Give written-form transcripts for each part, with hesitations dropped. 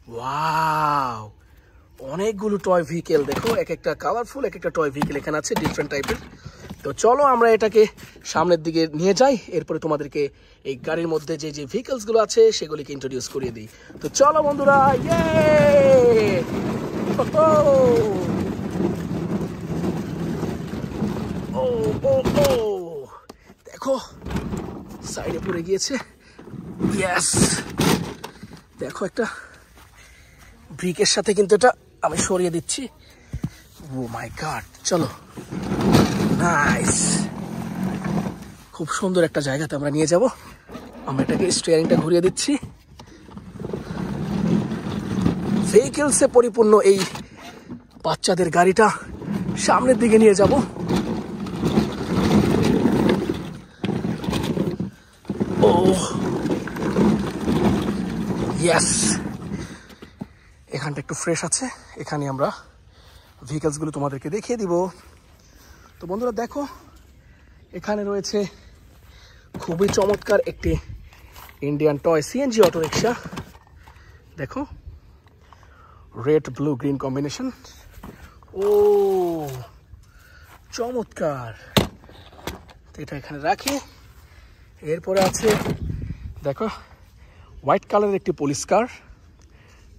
Wow, অনেকগুলো toy vehicle দেখো, এক একটা কালারফুল, এক একটা টয় ভেহিকেল এখানে আছে ডিফারেন্ট টাইপের। তো চলো আমরা এটাকে সামনের দিকে নিয়ে যাই, এরপরে তোমাদেরকে এই গাড়ির মধ্যে যে যে ভেহিকেলসগুলো আছে সেগুলিকে ইন্ট্রোডিউস করিয়ে দিই। তো চলো বন্ধুরা, ইয়ে ও ও ও দেখো সাইডে পড়ে গিয়েছে। ইয়েস, দেখো একটা ব্রিকের সাথে কিন্তু এটা আমি সরিয়ে দিচ্ছি। ও মাই গড, চলো, নাইস, খুব সুন্দর একটা জায়গাতে আমরা নিয়ে যাব। আমরা এটাকে স্টিয়ারিংটা ঘুরিয়ে দিচ্ছি। ভেহিকেলসে পরিপূর্ণ এই বাচ্চাদের গাড়িটা সামনের দিকে নিয়ে যাব। ও ইয়েস, এখানটা একটু ফ্রেশ আছে, এখানে আমরা ভেহিকেলসগুলো তোমাদেরকে দেখিয়ে দিব। তো বন্ধুরা দেখো, এখানে রয়েছে খুবই চমৎকার একটি ইন্ডিয়ান টয় সিএনজি অটোরিকশা। দেখো, রেড ব্লু গ্রিন কম্বিনেশন। ও চমৎকার, তো এটা এখানে রাখি। এরপরে আছে দেখো হোয়াইট কালারের একটি পুলিশ কার,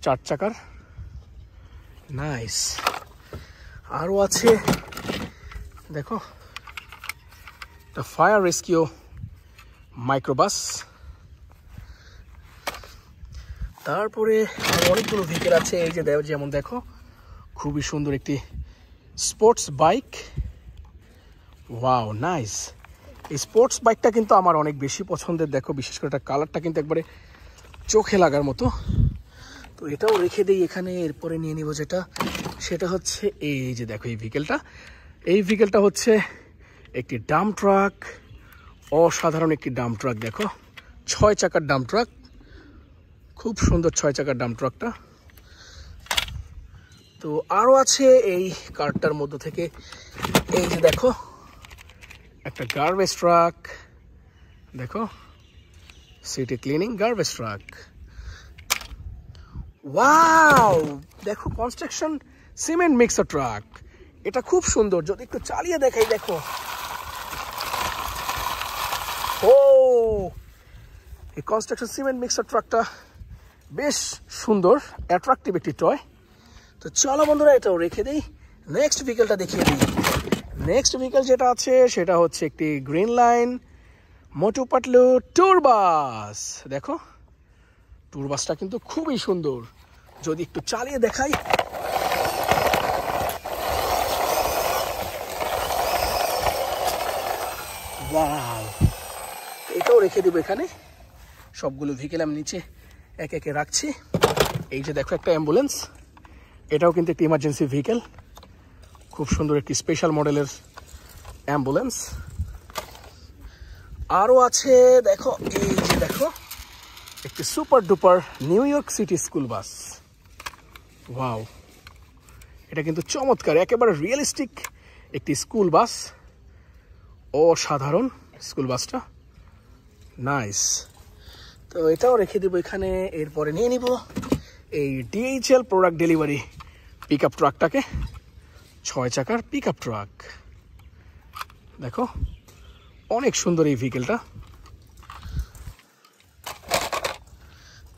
4 চাকার, নাইস। আরও আছে দেখো একটা ফায়ার রেস্কিউ মাইক্রোবাস। তারপরে অনেকগুলো ভেহিকেল আছে, এই যে যেমন দেখো খুবই সুন্দর একটি স্পোর্টস বাইক। Wow, nice. এই স্পোর্টস বাইকটা কিন্তু আমার অনেক বেশি পছন্দের, দেখো বিশেষ করে এটা কালারটা কিন্তু একবারে চোখে লাগার মতো। তো এটাও রেখে দিই এখানে। এরপরে নিয়ে নিব যেটা, সেটা হচ্ছে এই যে দেখো এই ভেহিকেলটা হচ্ছে একটি ডাম্প ট্রাক, অসাধারণ একটি ডাম্প ট্রাক। দেখো 6 চাকার ডাম্প ট্রাক, খুব সুন্দর 6 চাকার ডাম্প ট্রাকটা। তো আরও আছে এই কারটার মধ্যে থেকে, এই যে দেখো একটা গার্বেজ ট্রাক, দেখো city cleaning garbage truck. Wow, দেখো কনস্ট্রাকশন সিমেন্ট মিক্সার ট্রাক, এটা খুব সুন্দর, যদি একটু চালিয়ে দেখাই। দেখো, ও এই কনস্ট্রাকশন সিমেন্ট মিক্সার ট্রাকটা বেশ সুন্দর, অ্যাট্রাকটিভ একটি টয়। তো চলো বন্ধুরা, এটাও রেখে দিই। নেক্সট ভেহিকেলটা দেখিয়ে দিই। নেক্সট ভেহিকেল যেটা আছে সেটা হচ্ছে একটি green line Motu Patlu tour বাস। দেখো ট্যুর বাসটা কিন্তু খুবই সুন্দর, যদি একটু চালিয়ে দেখাই। ওয়াও, এটাও রেখে দেবো এখানে। সবগুলো ভেহিকেল আমি নিচে একে একে রাখছি। এই যে দেখো একটা অ্যাম্বুলেন্স, এটাও কিন্তু একটি ইমার্জেন্সি ভেহিকেল, খুব সুন্দর একটি স্পেশাল মডেলের অ্যাম্বুলেন্স। আরও আছে দেখো, এই যে দেখো একটি super duper new York city school bus. Wow, এটা কিন্তু চমৎকার, একেবারে রিয়েলিস্টিক একটি স্কুল বাস, অসাধারণ স্কুল বাসটা, নাইস। তো এটাও রেখে দিব এখানে। এরপরে নিয়ে নিব এই DHL product delivery pick up ট্রাকটাকে, 6 চাকার পিক আপ ট্রাক। দেখো অনেক সুন্দর এই ভেহিকেলটা।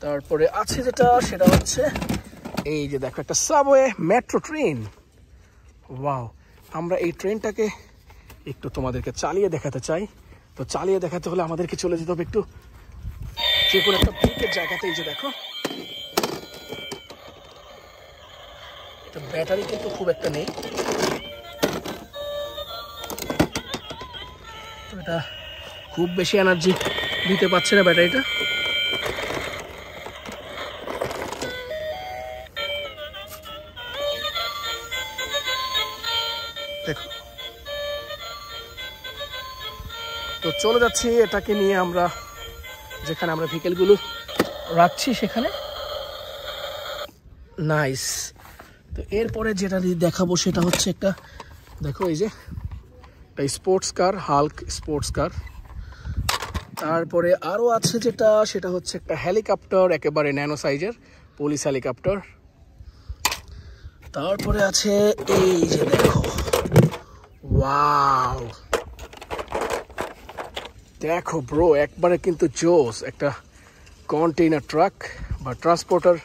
তারপরে আছে যেটা, সেটা হচ্ছে এই যে দেখো একটা সাবওয়ে মেট্রো ট্রেন। ওয়াও, আমরা এই ট্রেনটাকে একটু তোমাদেরকে চালিয়ে দেখাতে চাই। তো চালিয়ে দেখাতে হলে আমাদেরকে চলে যেতে হবে একটু যে কোনো একটা ব্রিকের জায়গাতে। এই যে দেখো, এটা ব্যাটারি কিন্তু খুব একটা নেই, তো এটা খুব বেশি এনার্জি দিতে পারছে না ব্যাটারিটা। দেখো, তো চলে যাচ্ছি এটাকে নিয়ে আমরা যেখানে আমরা ভেহিকেলগুলো রাখছি সেখানে। নাইস। তো এরপরে যেটা দেখাবো সেটা হচ্ছে একটা, দেখো এই যে একটা sports car, Hulk sports car. তারপরে আরও আছে যেটা, সেটা হচ্ছে একটা হেলিকপ্টার, একেবারে ন্যানো সাইজের, পুলিশ হেলিকপ্টার। তারপরে আছে এই যে দেখো, ওয়াও দেখো ব্রো, একবারে কিন্তু জোস একটা কন্টেইনার ট্রাক বা ট্রান্সপোর্টার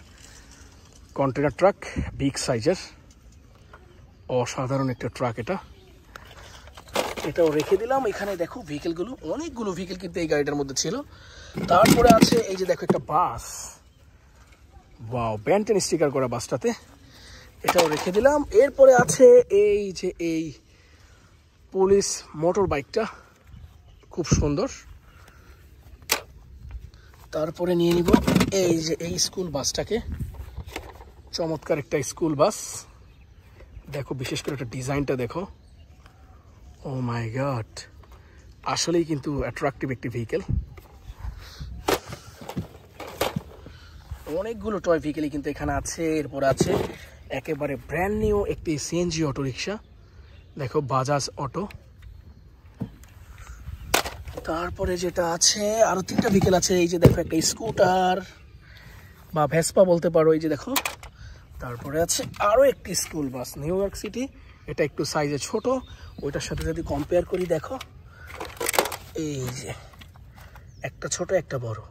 কন্টেইনার ট্রাক, বিগ সাইজের, অসাধারণ একটা ট্রাক এটা। এটাও রেখে দিলাম এখানে। দেখো ভেহিকেলগুলো, অনেকগুলো ভেহিকেল কিন্তু এই গাড়িটার মধ্যে ছিল। তারপরে আছে এই যে দেখো একটা বাস, ওয়াও ব্যান্টেন স্টিকার করা বাসটাতে, এটাও রেখে দিলাম। এরপরে আছে এই যে এই পুলিশ মোটর বাইকটা, খুব সুন্দর। তারপরে নিয়ে নিব এই যে এই স্কুল বাসটাকে, চমৎকার একটা স্কুল বাস। দেখো বিশেষ করে একটা ডিজাইনটা দেখো, ও মাই গড, আসলেই কিন্তু অ্যাট্রাকটিভ একটি ভেহিকেল। অনেকগুলো টয় ভেহিকেলই কিন্তু এখানে আছে। এরপর আছে একেবারে ব্র্যান্ড নিউ একটি সিএনজি অটো রিক্সা, দেখো বাজাজ অটো। তারপরে যেটা আছে আরো 3টা ভেহিকেল আছে, এই যে দেখো একটা স্কুটার বা ভেসপা বলতে পারো, এই যে দেখো। তারপরে আছে আরো একটি school bus, new York city, এটা একটু সাইজে ছোট, ওইটার সাথে যদি কম্পেয়ার করি দেখো, এই যে একটা ছোট একটা বড়,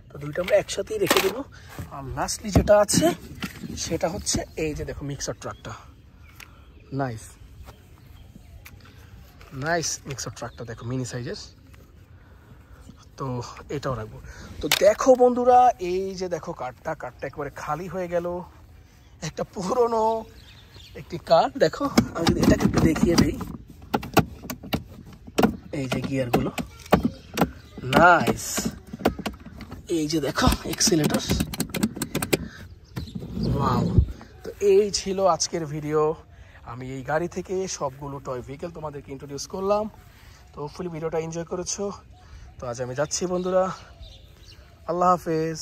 তো দুইটা আমরা একসাথেই রেখে দেব। আর লাস্টলি যেটা আছে সেটা হচ্ছে এই যে দেখো মিক্সার ট্রাকটা, নাইস নাইস মিক্সার ট্রাকটা দেখো, মিনি সাইজের, তো এটাও রাখবো। তো দেখো বন্ধুরা, এই যে দেখো কারটা একেবারে খালি হয়ে গেল। একটা পুরনো একটি কার, দেখো আমি যদি এটাকে একটু দেখিয়ে দিই, এই যে গিয়ারগুলো, নাইস। এই যে দেখো এক্সিলেটর, ওয়াও। তো এই ছিল আজকের ভিডিও। আমি এই গাড়ি থেকে সবগুলো টয় ভেহিকেল তোমাদেরকে ইন্ট্রোডিউস করলাম। তো হোপফুলি ভিডিওটা এনজয় করেছো। তো আজ আমি যাচ্ছি বন্ধুরা, আল্লাহ হাফেজ।